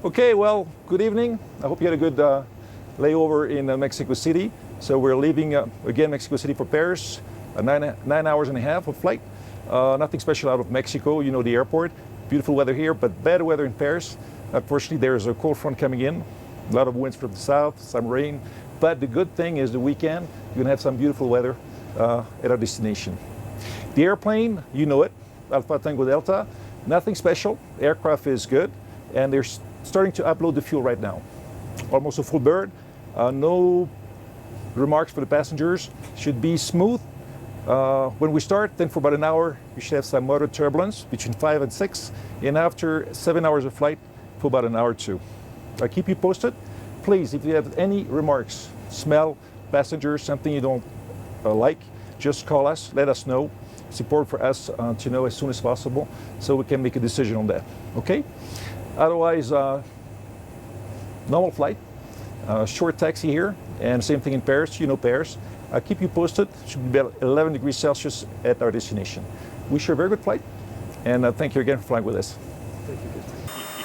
Okay, well, good evening. I hope you had a good layover in Mexico City. So we're leaving again Mexico City for Paris, 9 hours and a half of flight. Nothing special out of Mexico, you know the airport. Beautiful weather here, but bad weather in Paris. Unfortunately, there's a cold front coming in. A lot of winds from the south, some rain. But the good thing is the weekend, you're gonna have some beautiful weather at our destination. The airplane, you know it, Alpha Tango Delta. Nothing special, aircraft is good, and they're starting to upload the fuel right now. Almost a full bird, no remarks for the passengers, should be smooth. When we start, then for about an hour, you should have some motor turbulence between 5 and 6, and after 7 hours of flight, for about an hour or two. I'll keep you posted. Please, if you have any remarks, smell, passengers, something you don't like, just call us, let us know. It's important for us to know as soon as possible so we can make a decision on that, okay? Otherwise, normal flight, short taxi here, and same thing in Paris, you know Paris. I'll keep you posted. It should be about 11 degrees Celsius at our destination. Wish you a very good flight, and thank you again for flying with us. Thank you.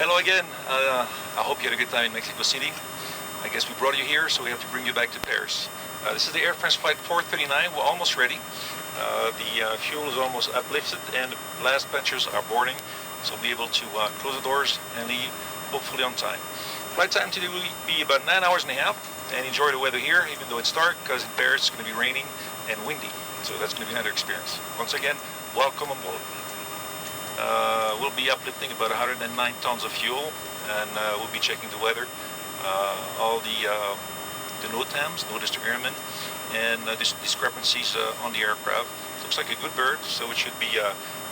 Hello again. I hope you had a good time in Mexico City. I guess we brought you here, so we have to bring you back to Paris. This is the Air France flight 439. We're almost ready. The fuel is almost uplifted, and the last passengers are boarding, so we'll be able to close the doors and leave, hopefully on time. Flight time today will be about 9 hours and a half, and enjoy the weather here, even though it's dark, because in Paris it's going to be raining and windy, so that's going to be another experience. Once again, welcome aboard. We'll be uplifting about 109 tons of fuel, and we'll be checking the weather, all the NOTAMs, notice to airmen, and discrepancies on the aircraft. Looks like a good bird, so we should be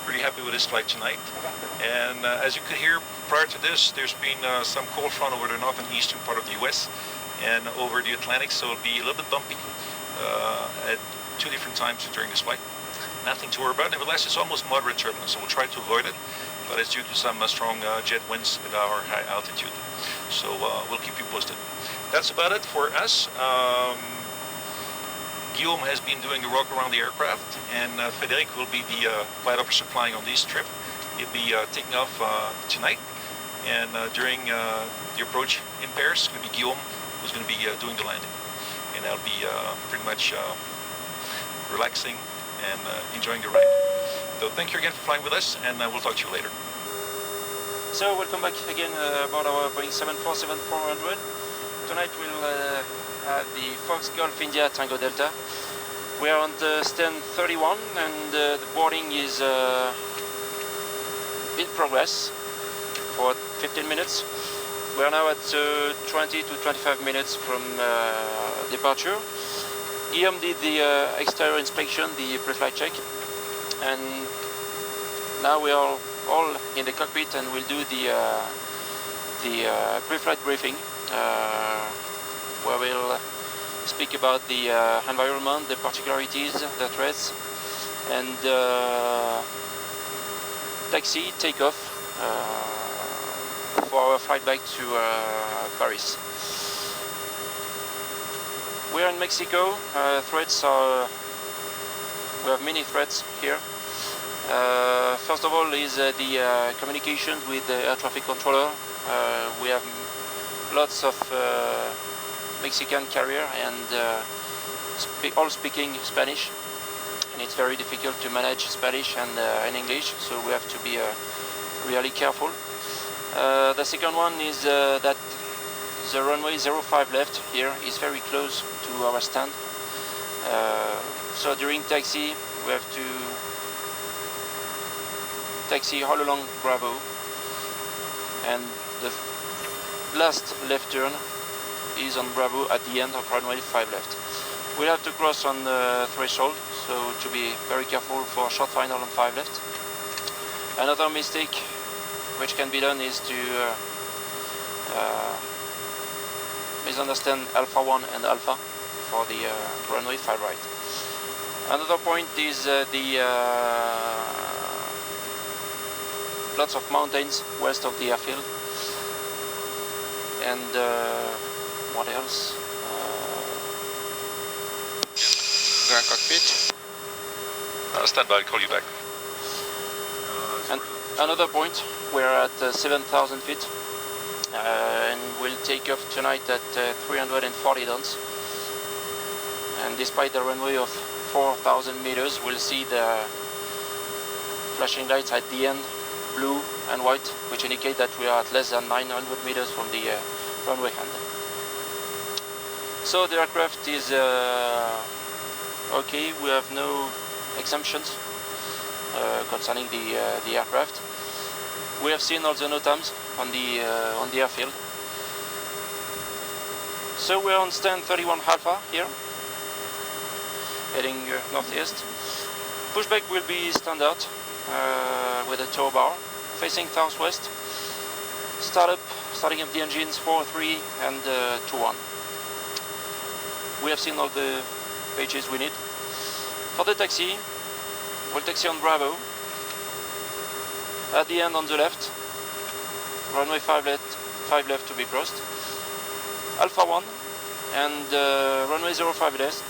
pretty happy with this flight tonight. And as you could hear prior to this, there's been some cold front over the north and eastern part of the US and over the Atlantic, so it'll be a little bit bumpy at two different times during this flight. Nothing to worry about. Nevertheless, it's almost moderate turbulence, so we'll try to avoid it, but it's due to some strong jet winds at our high altitude. So we'll keep you posted. That's about it for us. Guillaume has been doing the walk around the aircraft, and Frédéric will be the flight officer flying on this trip. He'll be taking off tonight, and during the approach in Paris, it's going to be Guillaume who's going to be doing the landing. And I'll be pretty much relaxing and enjoying the ride. So thank you again for flying with us, and we'll talk to you later. So welcome back again about our Boeing 747-400. Tonight we'll have the Fox Golf India Tango Delta. We are on the stand 31, and the boarding is in progress for 15 minutes. We are now at 20 to 25 minutes from departure. Guillaume did the exterior inspection, the pre-flight check, and now we are all in the cockpit and we'll do the pre-flight briefing, where we'll speak about the environment, the particularities, the threats, and taxi, takeoff for our flight back to Paris. We are in Mexico. Threats are, we have many threats here. First of all is the communications with the air traffic controller. We have lots of Mexican carrier and all speaking Spanish, and it's very difficult to manage Spanish and English, so we have to be really careful. The second one is that the runway 05 left here is very close to our stand. So during taxi, we have to taxi all along Bravo, and the last left turn is on Bravo at the end of runway 5 left. We'll have to cross on the threshold, so to be very careful for short final on 5 left. Another mistake which can be done is to misunderstand Alpha 1 and Alpha for the runway 5 right. Another point is the lots of mountains west of the airfield, and what else? Grand Cockpit. Stand by, I'll call you back. And another point, we're at 7,000 feet, and we'll take off tonight at 340 tons. And despite the runway of 4,000 meters, we'll see the flashing lights at the end, blue and white, which indicate that we are at less than 900 meters from the runway end. So the aircraft is okay. We have no exemptions concerning the aircraft. We have seen all the NOTAMs on the airfield. So we're on stand 31 Alpha here, heading northeast. Pushback will be standard with a tow bar facing southwest. Starting up the engines 4.3 and 2.1. We have seen all the pages we need. For the taxi, we'll taxi on Bravo. At the end on the left, runway 5 left to be crossed. Alpha 1 and runway 05 left,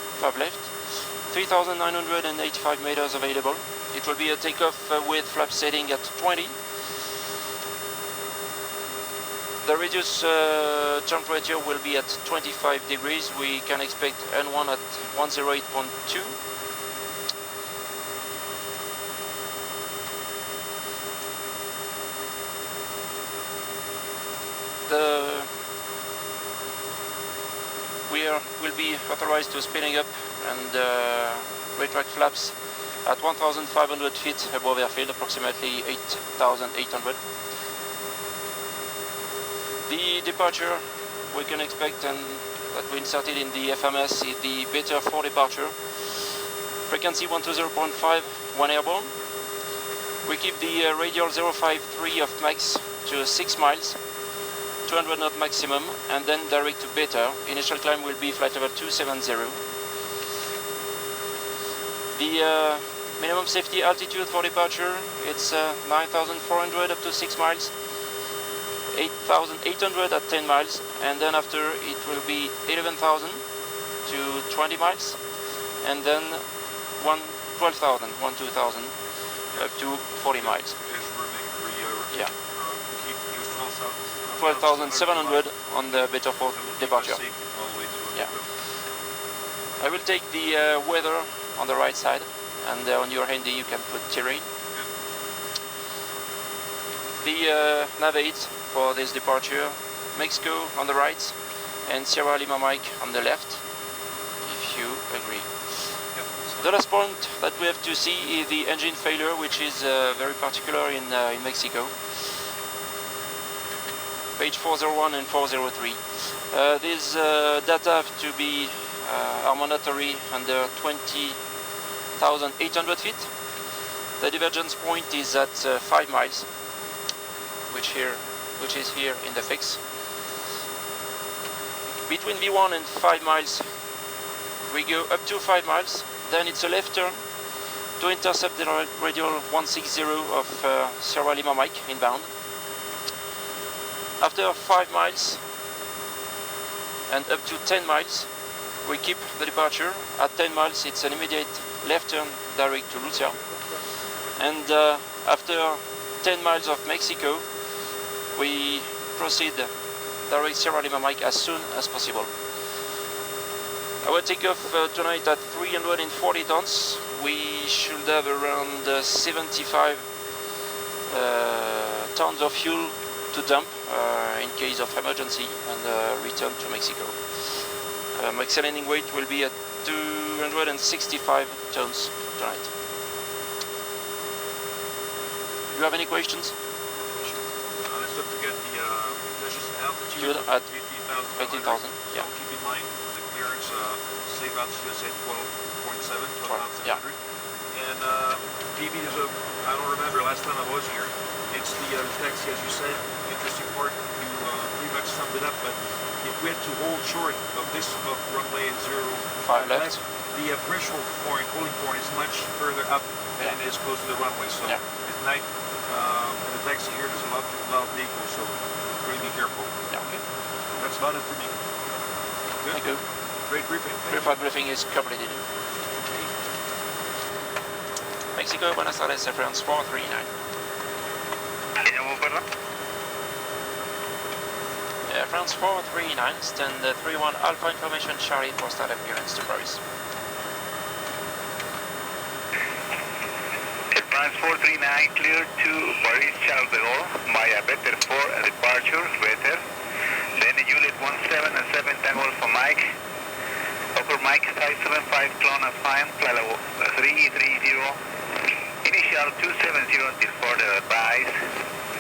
3,985 meters available. It will be a takeoff with flap setting at 20. The radius temperature will be at 25 degrees. We can expect N1 at 108.2. Will be authorized to spinning up and retract flaps at 1,500 feet above airfield, approximately 8,800. The departure we can expect, and that we inserted in the FMS, is the Beta 4 departure. Frequency 120.5, 1 airborne. We keep the radial 053 of max to 6 miles, 200 knot maximum, and then direct to Beta. Initial climb will be flight level 270. The minimum safety altitude for departure, it's 9,400 up to 6 miles. 8,800 at 10 miles, and then after it will be 11,000 to 20 miles, and then 12,000 up to 40 miles. Yeah. 12,700 on the Beta 4 departure. Yeah. I will take the weather on the right side, and on your handy you can put terrain. The nav aids for this departure, Mexico on the right and Sierra Lima Mike on the left, if you agree. The last point that we have to see is the engine failure, which is very particular in Mexico. Page 401 and 403. These data have to be are mandatory under 20,800 feet. The divergence point is at 5 miles, which is here in the fix. Between V1 and 5 miles, we go up to 5 miles, then it's a left turn to intercept the radial 160 of Sierra Lima Mike inbound. After 5 miles and up to 10 miles, we keep the departure. At 10 miles, it's an immediate left turn direct to Lucia. And after 10 miles of Mexico, we proceed direct Sierra Lima Mike as soon as possible. Our takeoff tonight at 340 tons. We should have around 75 tons of fuel to dump in case of emergency and return to Mexico. Max landing weight will be at 265 tons tonight. Do you have any questions? Let's not forget the altitude at 18,000. Yeah. So keep in mind the clearance safe altitude is at 12.7, 12,700. Yeah. And maybe there's I don't remember last time I was here. It's the taxi, as you said, interesting part. You pretty much summed it up. But if we had to hold short of this runway 05 left, the threshold point, holding point, is much further up than it is close to the runway. So at night, in the taxi here, there's a lot of vehicles, so really be careful. Yeah. Okay. That's about it for me. Good. Thank you. Great briefing. Pre-flight briefing is completed. Mexico, Buenos Aires, reference 439. France 439, stand 31 Alpha information Charlie for start appearance to Paris. France 439 clear to Paris Charles de Gaulle via better for departure, better. Then Juliet 17 and 7 Tango Alpha Mike. Upper Mike 575 clone as fine, flight level 330. Initial 270 until further advice.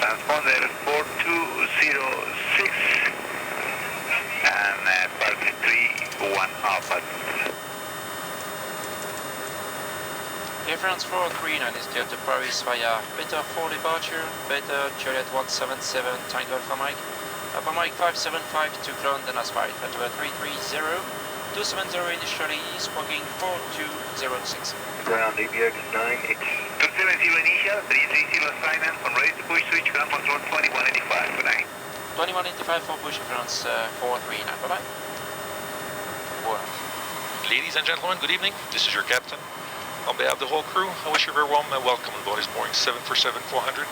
Transponder 4206 and part 31 Alpha. Air France 439 is clear to Paris via Beta 4 departure, Beta Juliet 177 Tango Alpha Mike, Alpha Mike 575 to clone then as 5 at 330, 270 initially, squawking 4206. Ground ABX 9X. 270 initial, 330 assignment, I'm ready to push switch, ground control 2185, good night. 2185 for push France 439, bye bye. Wow. Ladies and gentlemen, good evening. This is your captain. On behalf of the whole crew, I wish you a very warm welcome on board this Boeing 747-400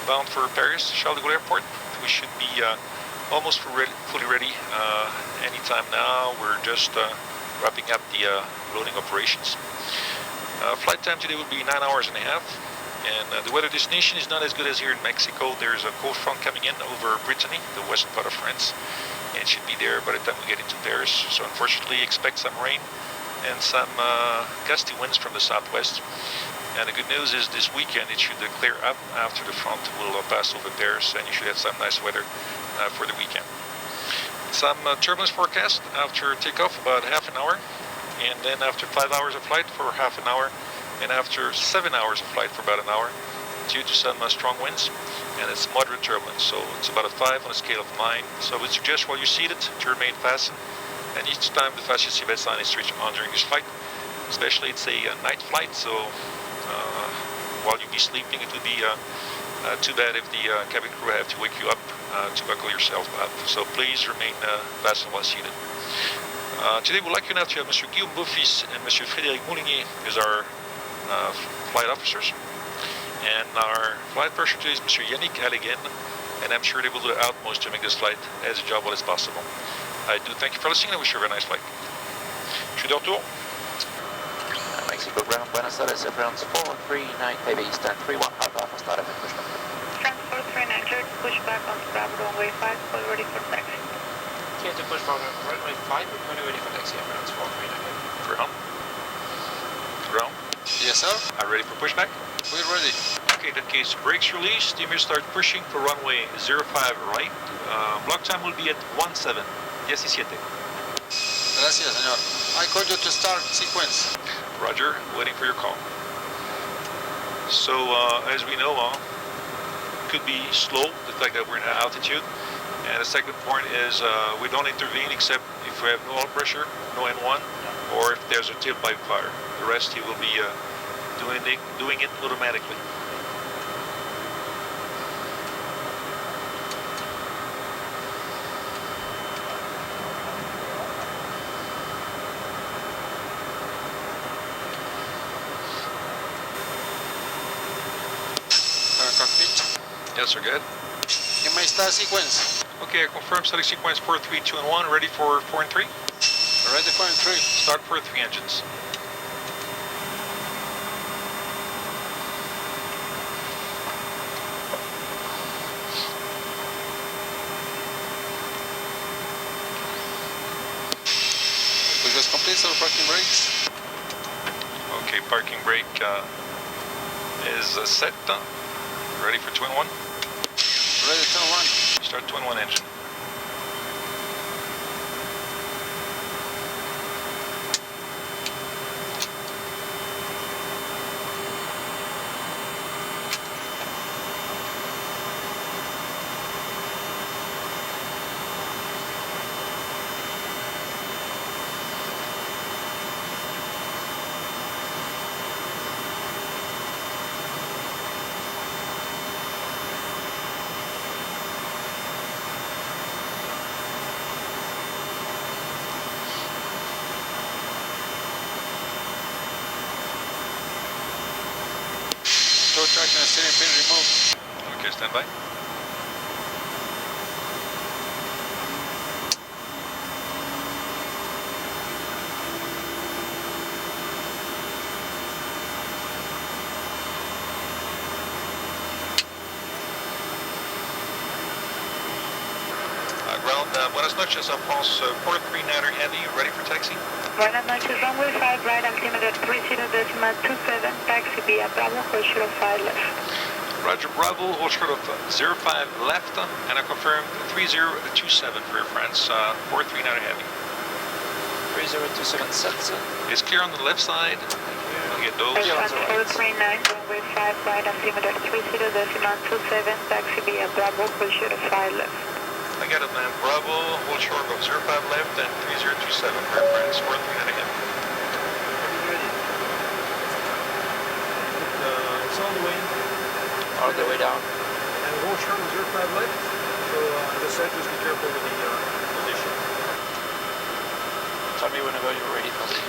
bound for Paris Charles de Gaulle Airport. We should be almost fully ready anytime now. We're just wrapping up the loading operations. Flight time today will be 9 hours and a half, and the weather destination is not as good as here in Mexico. There's a cold front coming in over Brittany, the western part of France, and it should be there by the time we get into Paris. So unfortunately, expect some rain and some gusty winds from the southwest. And the good news is this weekend it should clear up after the front will pass over Paris, and you should have some nice weather for the weekend. Some turbulence forecast after takeoff, about half an hour, and then after 5 hours of flight for half an hour, and after 7 hours of flight for about an hour, due to some strong winds, and it's moderate turbulence, so it's about a 5 on a scale of 9. So I would suggest while you're seated to remain fastened, and each time the fasten seatbelt sign is switched on during this flight. Especially it's a night flight, so while you be sleeping, it would be too bad if the cabin crew have to wake you up to buckle yourself up. So please remain fastened while seated. Today we'd like you now to have Mr. Guillaume Beaufils and Mr. Frédéric Moulinier as our flight officers. And our flight purser today is Mr. Yannick Allegan, and I'm sure they will do their utmost to make this flight as enjoyable as possible. I do thank you for listening, and I wish you a very nice flight. Je suis de retour. Mexico ground, Buenos Aires, Air France 439, heavy stand 31 Alpha for start up and pushback. France 439, clear to push back on Bravo runway 5, fully ready for taxi. Clear to push from runway 5, fully ready for taxi, Air France 439. Ground. Ground. Yes, sir. Are you ready for pushback? We're ready. Okay, in that case, brakes released. You may start pushing for runway 05 right. Block time will be at 17. 17. Gracias, señor. I called you to start sequence. Roger, waiting for your call. So, as we know, could be slow, the fact that we're in altitude. And the second point is we don't intervene except if we have no oil pressure, no N1, or if there's a tailpipe fire. The rest he will be doing it automatically. Cockpit. Yes, sir, good. You may start sequence. Okay, I confirm starting sequence 4, 3, 2, and 1. Ready for 4 and 3? Ready for entry. Start 4, 3 engines. We just complete our parking brakes. Okay, parking brake is set. Ready for twin 1? Ready to turn 1. Start twin 1 engine. Toe track and steering pin removed. Okay, stand by. down. Buenas noches, Alphonse. 439er Heavy, ready for taxi? Buenas noches, runway 5 right, altimeter 30.27, taxi via Bravo, hold short of 5 left. Roger, Bravo, hold short of 05 left, and I confirm 3027 for your friends, 439er Heavy. 3027 sets. It's clear on the left side. I'll get those. Response 439, runway 5 right, altimeter 30.27, taxi via Bravo, hold short of 5 left. I got it, man. Bravo, hold short of 05 left and 3027 for your friends, 439er Heavy. It's on the way. All the way down. And hold short of 05 left. So the set, just be careful with the position. Tell me whenever you're ready for the...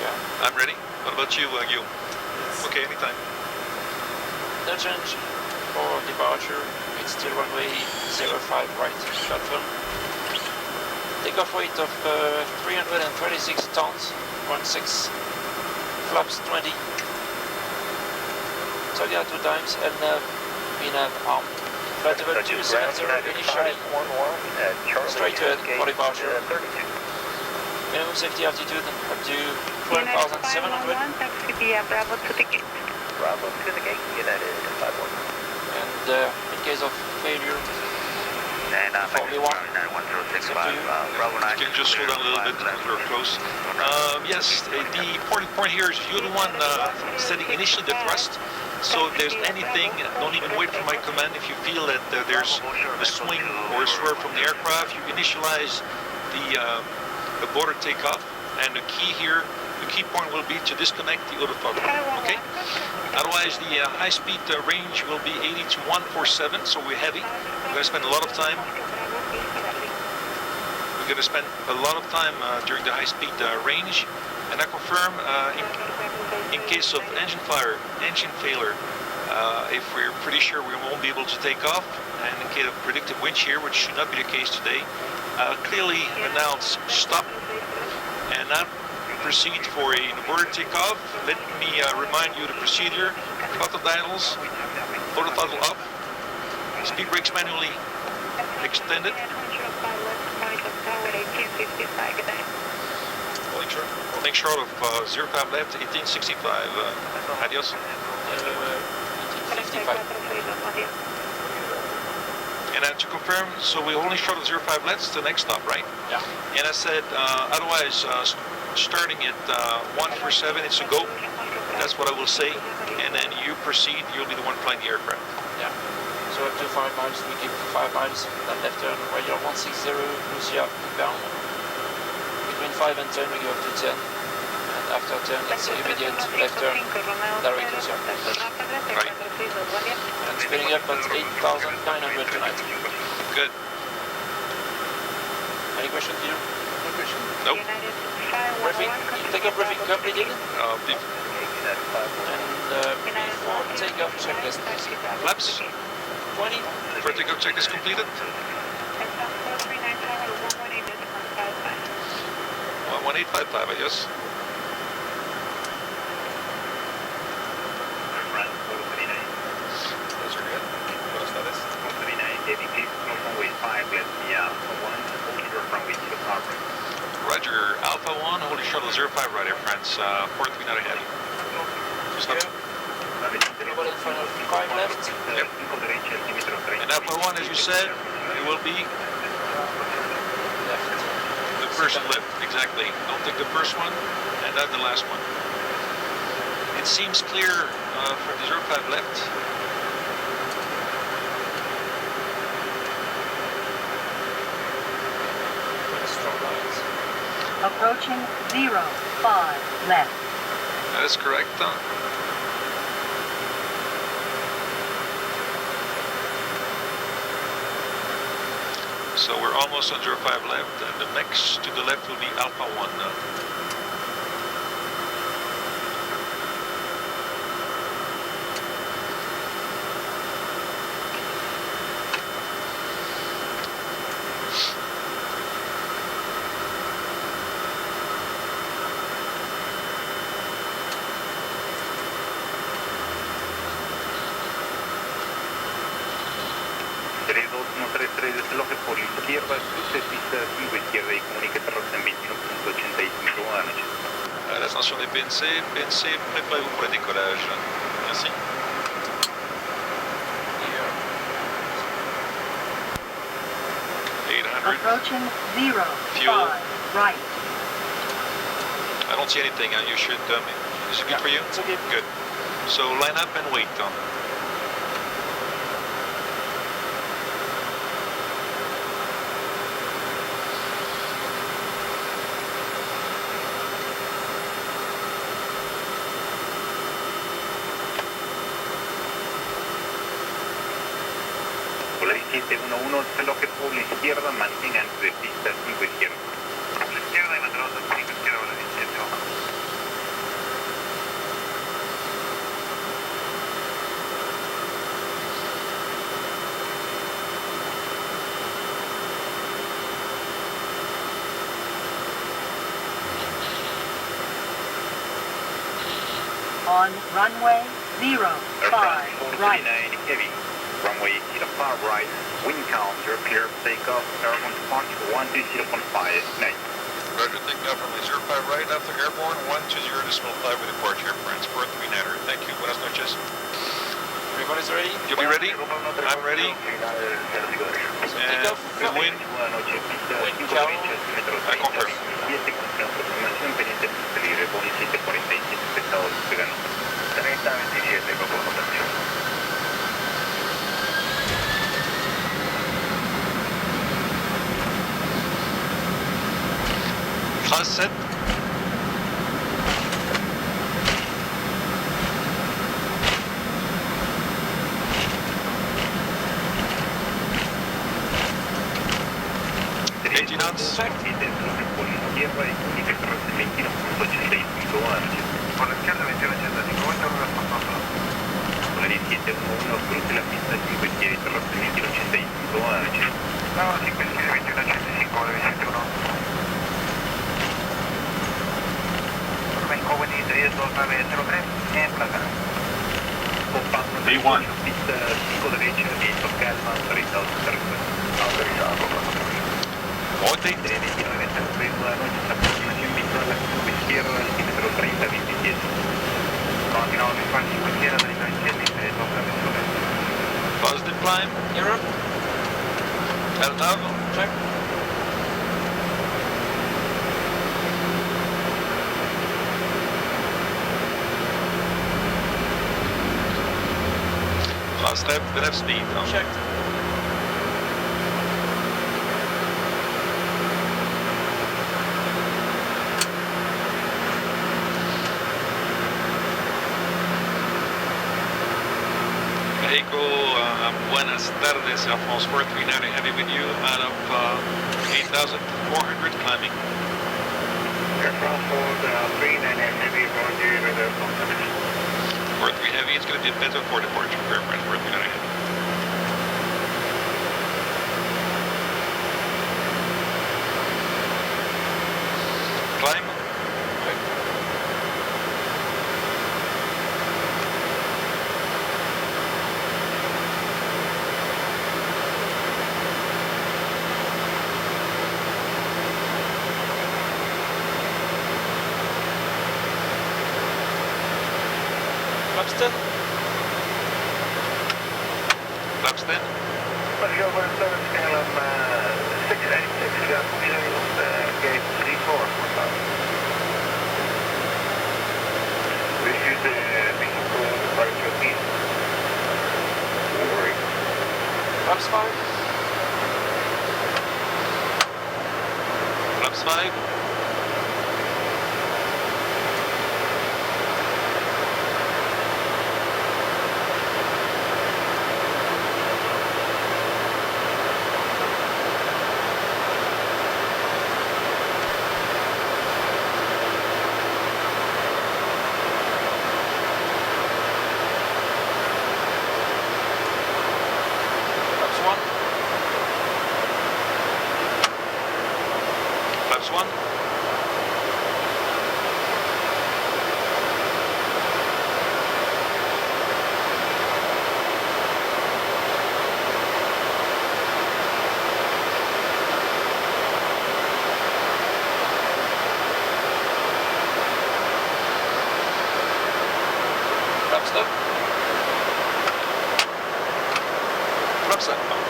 I'm ready. What about you, Guillaume? Okay, anytime. No change for departure. It's still runway 05 right, confirm. Takeoff weight of 336 tons, 16. Flaps 20. Toga 2 times, LNAV, VNAV arm. Flight level 270 initially. Straight ahead for departure. Minimum safety altitude up to 12,700. Taxi via Bravo to the gate. Bravo to the gate, United 51. And in case of failure, And Only one. 91065, Bravo 9. You can just slow down a little bit because we're close. Yes, the important point here is you're the one setting initially the thrust. So if there's anything, don't even wait for my command. If you feel that there's a swing or a swerve from the aircraft, you initialize the border takeoff. And the key here, the key point will be to disconnect the autothrottle. Okay? Otherwise, the high-speed range will be 80 to 147, so we're heavy. We're going to spend a lot of time. We're going to spend a lot of time during the high-speed range. And I confirm, in case of engine failure, if we're pretty sure we won't be able to take off, and in case of predicted wind shear, which should not be the case today, clearly announce stop and not proceed for a border takeoff. Let me remind you the procedure: throttle dials, auto throttle up, speed brakes manually extended. Holding short of 05 left, 1865. Adios. 1855. And to confirm, so we're only short of 05 left, it's the next stop, right? Yeah. And I said, otherwise, starting at 147, it's a go. That's what I will say. And then you proceed, you'll be the one flying the aircraft. Yeah. So up to 5 miles, we keep 5 miles, then left turn, radio 160, Lucia, inbound. Between 5 and 10, we go up to 10. And after 10, it's immediate left turn, direct Lucia. Right. And speeding up at 8,900 tonight. Good. Any questions here? Nope. Briefing, takeoff briefing completed. Before And before takeoff checklist. flaps, 20. before takeoff check is completed. 1855, I guess. Those are good. Buenas tardes. runway 5, left via 1, hold short runway 2 power. Roger, Alpha 1, holding shuttle 05 right, Air France, 439 ahead. Stop. Everybody in front of 5 left. Yep. And Alpha 1, as you said, it will be Left. the first lift, exactly. Don't take the first one and not the last one. It seems clear for the 05 left. Strong lines. Approaching 05 left. That is correct. So we're almost on 05 left, and the next to the left will be Alpha 1 now. izquierda, cruce pista 5 izquierda y comunique terraza en 21.85. Buenas noches. À l'ascension des PNC, PNC, préparez-vous pour le décollage. Merci. Yeah. 800. Approaching 0, Fuel. 5, right. I don't see anything. You should. Is it good for you? It's okay. Good. So line up and wait. Polaris 711, reloje por la izquierda, mantenga antes de pista 5 izquierda. Por la izquierda y mantenemos en 5 izquierda, Polaris 711. On runway 0, 5, right. 439 heavy. Runway 05 right. Wind count, you're clear. Takeoff, airborne punch 120.5. Night. Roger, takeoff runway 05 right after airborne 120.5 with departure. France 439er. Thank you. Buenas noches. Everyone is ready? You'll be ready? I'm ready. And good wind. Buenas noches, pista Wind 5 count. derecha, kilómetro I confirm. 37 con confirmación pendiente pista libre, Boeing 747, pesado despegando. 30-27 con confirmación. Class set. Engine on. Check. Por la izquierda y comunica terraza en 21.85. Buenas noches. Por la izquierda 21.85. Vuelta a los pasajeros. Polaris 711, cruce la pista 5 izquierda y terraza en 21.85. Buenas noches. No, 5 izquierda 21.85, Polaris 711. México, buen día, 2903, en plaza. Comparto B1. Pista 5 derecha, viento calma, autorizado su terreno. Autorizado por la otra. Ote. 29 buenas noches, aproximación visual a la curva izquierda, altímetro 30-27. Continuamos visual 5 izquierda, 30-27, toca visual. Positive climb. Error? Altavo. Check. Last lap, we have speed. Check. Mexico, buenas tardes, Air France 439 heavy with you out of 8,400 climbing. Air France 439 heavy, Roger, reverse on 43 heavy, it's going to be better for departure for Air France 439 heavy. Climb. Clapston. Flaps 10. Let's go over 7 KLM 686, gate 34. We should Mexico departure east. Don't worry. Flaps 5. Flaps 5. Flaps 1. southbound.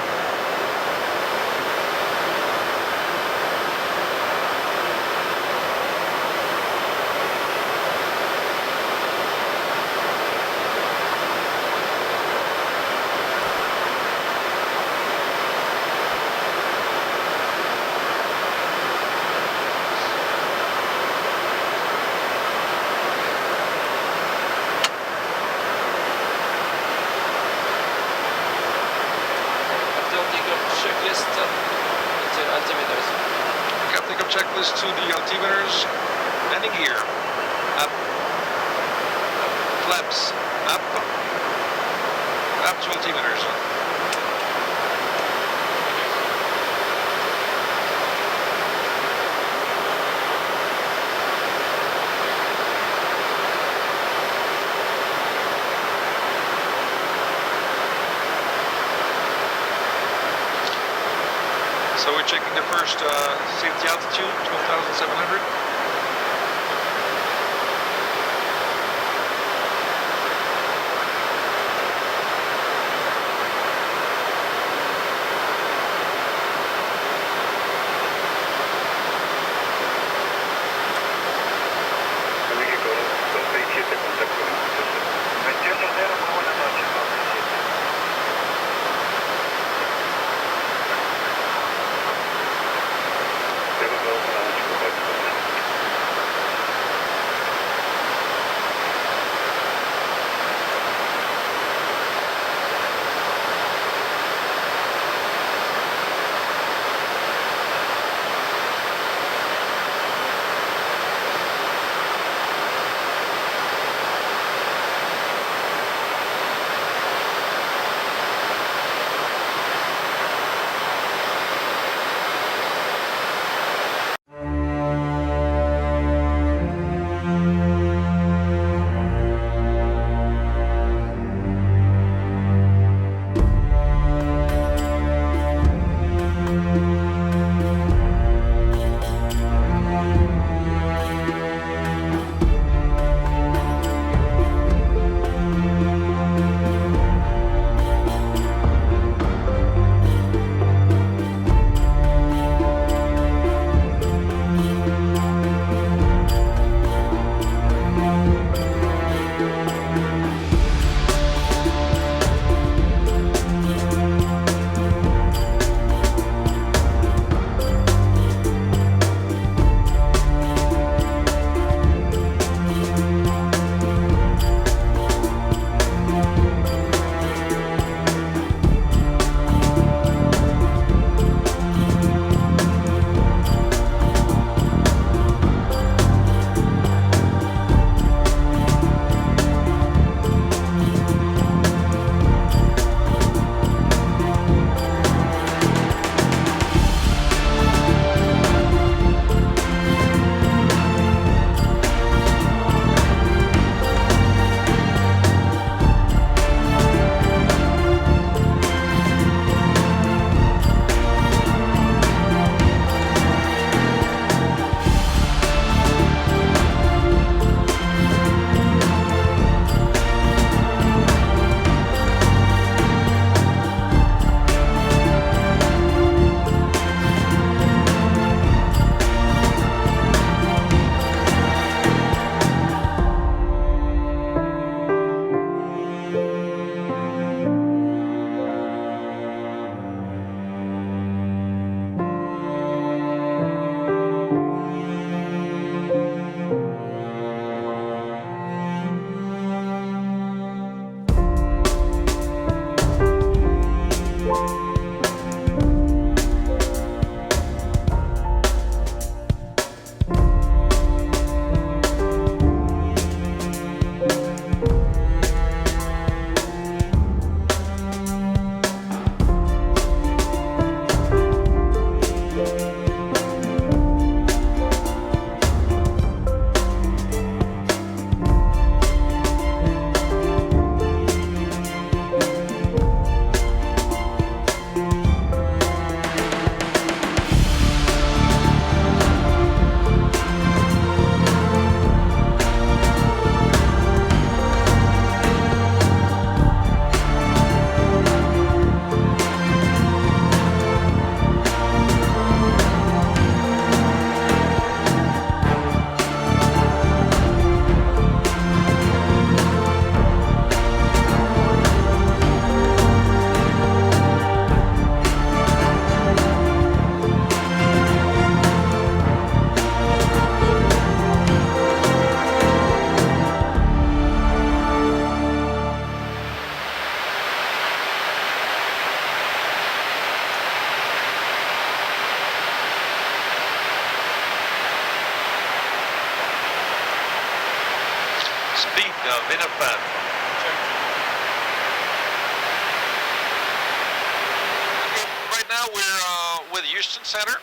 Checklist until altimeters. Captain, take up checklist to the altimeters. Landing gear. Up. Flaps. Up. Up to altimeters. So we're checking the first safety altitude, 12,700. México 267, contacto 28-0, muy buenas noches, 267. Tengo 2 buenas noches, contacto. Speed, Vinapad. Right now we're with Houston Center,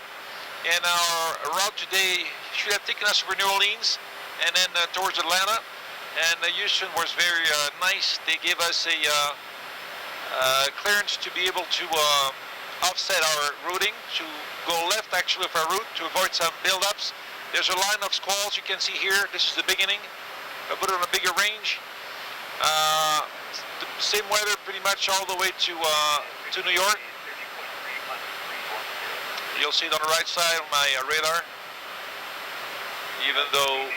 and our route today should have taken us over New Orleans and then towards Atlanta. And Houston was very nice. They gave us a clearance to be able to offset our routing, to go left actually of our route to avoid some buildups. There's a line of squalls you can see here. This is the beginning, but on a bigger range. The same weather pretty much all the way to New York. You'll see it on the right side on my radar, even though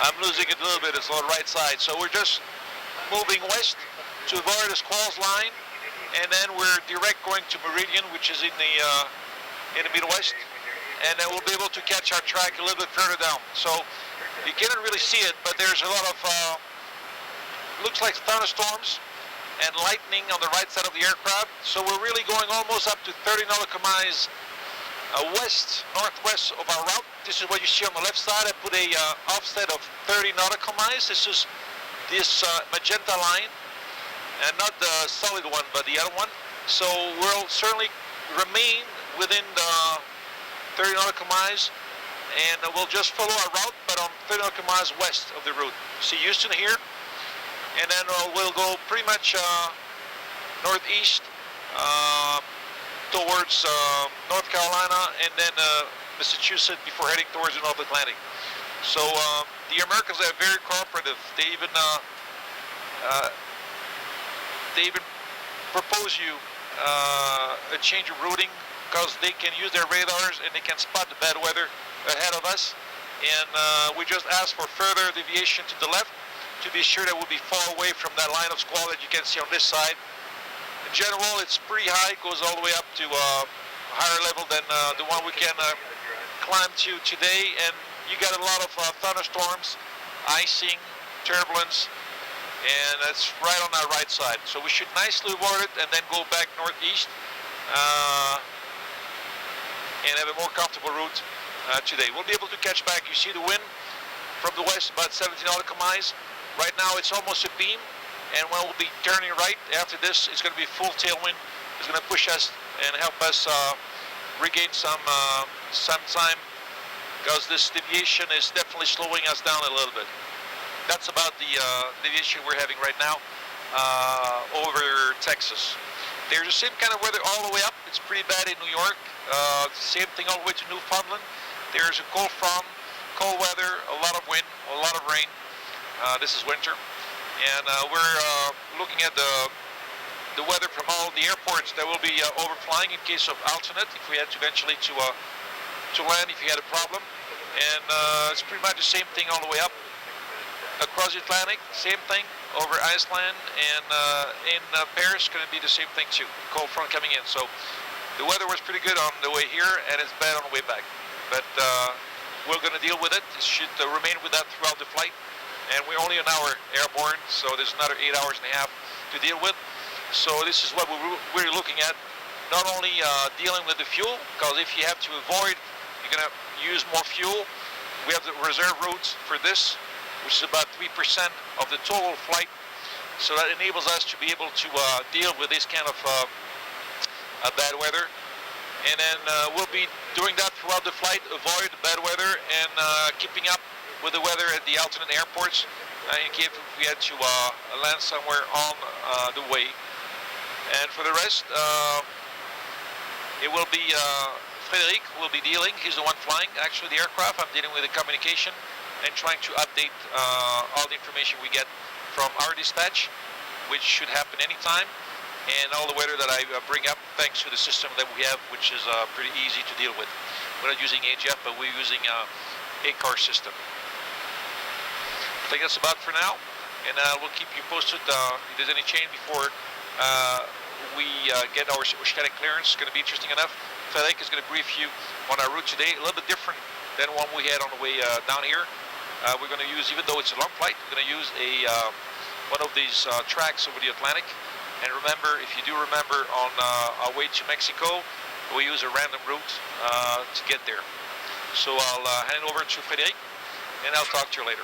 I'm losing it a little bit. It's on the right side. So we're just moving west to avoid the squalls line, and then we're direct going to Meridian, which is in the Midwest, and then we'll be able to catch our track a little bit further down. So you can't really see it, but there's a lot of looks like thunderstorms and lightning on the right side of the aircraft. So we're really going almost up to 30 nautical miles northwest of our route. This is what you see on the left side. I put a offset of 30 nautical miles. This is this magenta line, and not the solid one, but the other one. So we'll certainly remain within the 30 nautical miles, and we'll just follow our route, but on 30 nautical miles west of the route. See Houston here, and then we'll go pretty much northeast towards North Carolina, and then Massachusetts before heading towards the North Atlantic. So the Americans are very cooperative. They even propose you a change of routing, because they can use their radars and they can spot the bad weather ahead of us. And we just ask for further deviation to the left to be sure that we'll be far away from that line of squall that you can see on this side. In general, it's pretty high. It goes all the way up to higher level than the one we can climb to today. And you got a lot of thunderstorms, icing, turbulence, and that's right on our right side. So we should nicely avoid it and then go back northeast and have a more comfortable route today. We'll be able to catch back. You see the wind from the west, about 17 nautical miles. Right now it's almost a beam, and when we'll be turning right after this, it's going to be full tailwind. It's going to push us and help us regain some time, because this deviation is definitely slowing us down a little bit. That's about the deviation we're having right now over Texas. There's the same kind of weather all the way up. It's pretty bad in New York. Same thing all the way to Newfoundland. There's a cold front, cold weather, a lot of wind, a lot of rain. This is winter. And we're looking at the weather from all the airports that will be overflying in case of alternate, if we had to eventually to land if you had a problem. And it's pretty much the same thing all the way up. Across the Atlantic, same thing. Over Iceland and in Paris, going to be the same thing too. Cold front coming in. So the weather was pretty good on the way here, and it's bad on the way back. But we're going to deal with it. It should remain with that throughout the flight. And we're only an hour airborne, so there's another 8 hours and a half to deal with. So this is what we're looking at. Not only dealing with the fuel, because if you have to avoid, you're going to use more fuel. We have the reserve routes for this, which is about 3% of the total flight. So that enables us to be able to deal with this kind of bad weather. And then we'll be doing that throughout the flight, avoid bad weather, and keeping up with the weather at the alternate airports in case we had to land somewhere on the way. And for the rest, it will be Frédéric who will be dealing. He's the one flying actually the aircraft. I'm dealing with the communication and trying to update all the information we get from our dispatch, which should happen anytime, and all the weather that I bring up thanks to the system that we have, which is pretty easy to deal with. We're not using AGF, but we're using a car system. I think that's about for now, and we'll keep you posted if there's any change before we get our Oceanic clearance. It's going to be interesting enough. Frédéric is going to brief you on our route today, a little bit different than one we had on the way down here. We're going to use, even though it's a long flight, we're going to use one of these tracks over the Atlantic. And remember, if you do remember, on our way to Mexico, we use a random route to get there. So I'll hand it over to Frédéric, and I'll talk to you later.